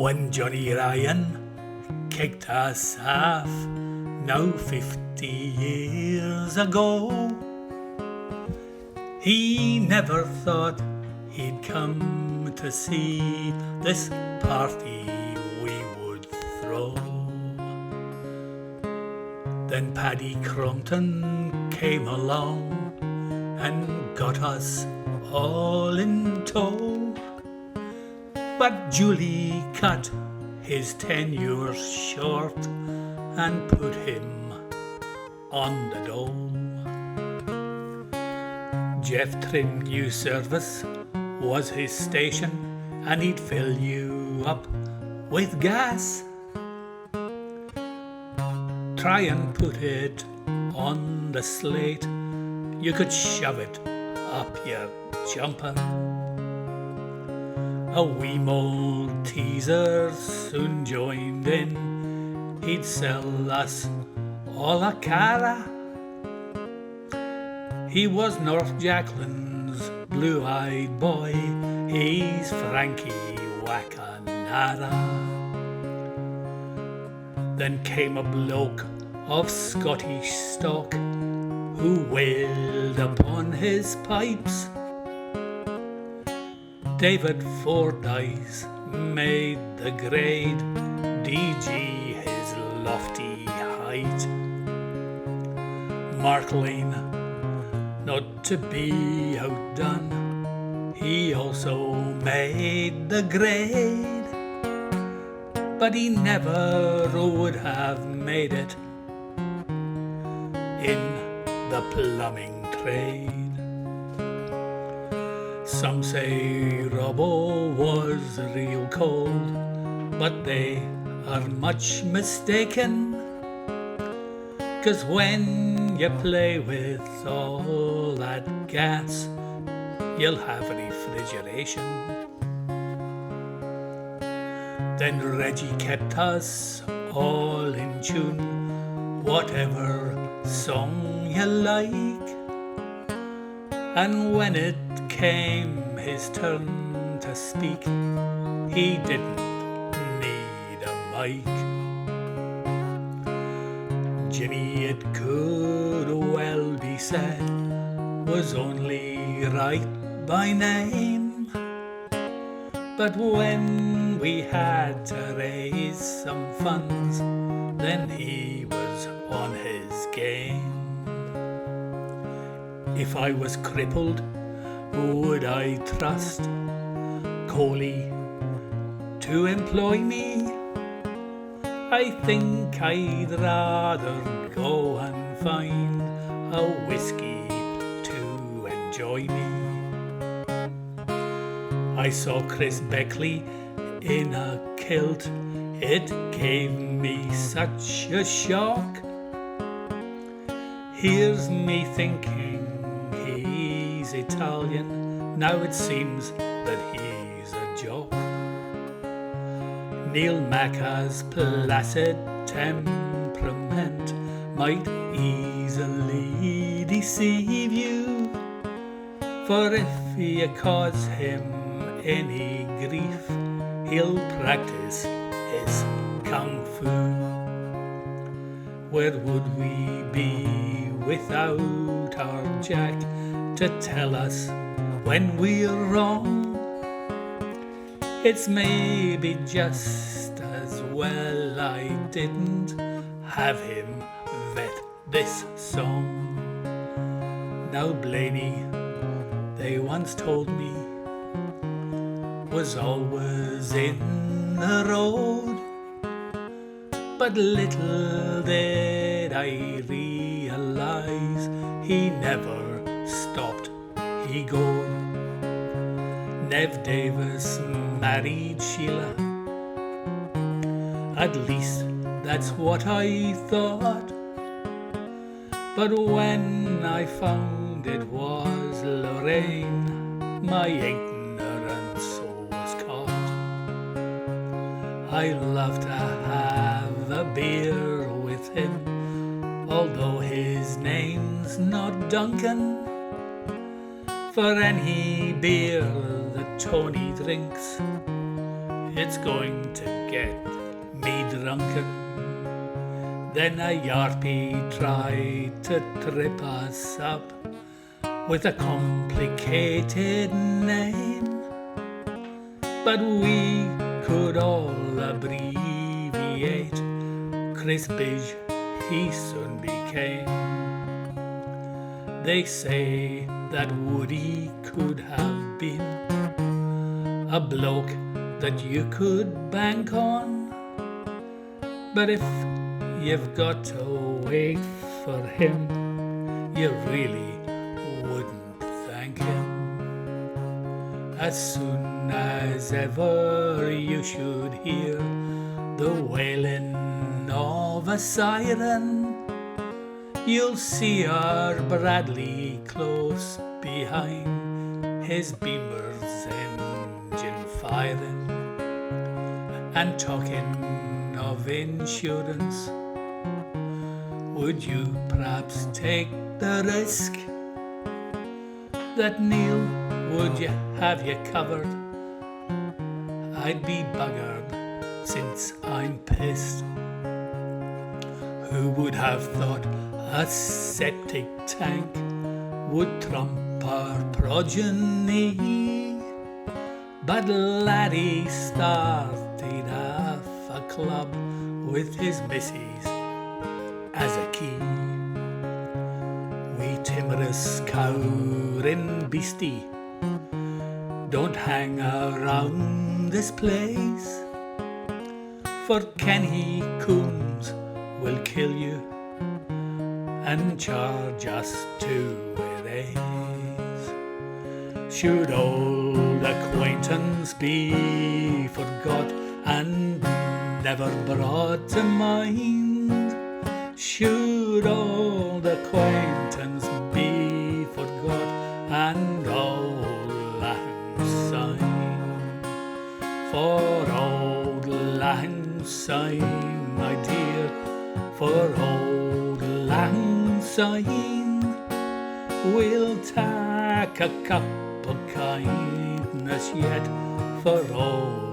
When Johnny Ryan kicked us off, now 50 years ago, he never thought he'd come to see this party we would throw. Then Paddy Crompton came along and got us all in tow. But Julie cut his tenure short and put him on the dole. Jeff Trim New Service was his station, and he'd fill you up with gas. Try and put it on the slate, you could shove it up your jumper. A wee Malteser soon joined in, he'd sell us all a cara. He was North Jacklin's blue-eyed boy, he's Frankie Wakanara. Then came a bloke of Scottish stock who wailed upon his pipes. David Fordyce made the grade, DG his lofty height. Mark Lane, not to be outdone, he also made the grade, but he never would have made it in the plumbing trade. Some say Robbo was real cold, but they are much mistaken, 'cause when you play with all that gas, you'll have refrigeration. Then Reggie kept us all in tune, whatever song you like, and when it came his turn to speak, he didn't need a mic. Jimmy, it could well be said, was only right by name, but when we had to raise some funds, then he was on his game. If I was crippled, would I trust Coley to employ me? I think I'd rather go and find a whiskey to enjoy me. I saw Chris Beckley in a kilt, it gave me such a shock. Here's me thinking he's Italian, now it seems that he's a jock. Neil Mackay's placid temperament might easily deceive you, for if you cause him any grief, he'll practice his kung fu. Where would we be without our Jack to tell us when we're wrong? It's maybe just as well I didn't have him vet this song. Now Blaney, they once told me, was always in the road, but little did I realize he never stopped, he goed. Nev Davis married Sheila, at least that's what I thought, but when I found it was Lorraine, my ignorance was caught. I love to have a beer with him, although his name's not Duncan, for any beer that Tony drinks it's going to get me drunken. Then a Yarpie tried to trip us up with a complicated name, but we could all abbreviate. Crispage he soon became. They say that Woody could have been a bloke that you could bank on, but if you've got to wait for him, you really wouldn't thank him. As soon as ever you should hear the wailing of a siren, you'll see our Bradley close behind his Beamer's engine firing. And talking of insurance, would you perhaps take the risk that Neil would you have you covered? I'd be buggered since I'm pissed. Who would have thought a septic tank would trump our progeny? But laddie started half a club with his missus as a key. We timorous cowering beastie don't hang around this place, for Kenny Coombs will kill you and charge us 2 days. Should old acquaintance be forgot and never brought to mind? Should old acquaintance be forgot and old lang syne? For old lang syne, my dear, for old lang syne, we'll take a cup of kindness yet for old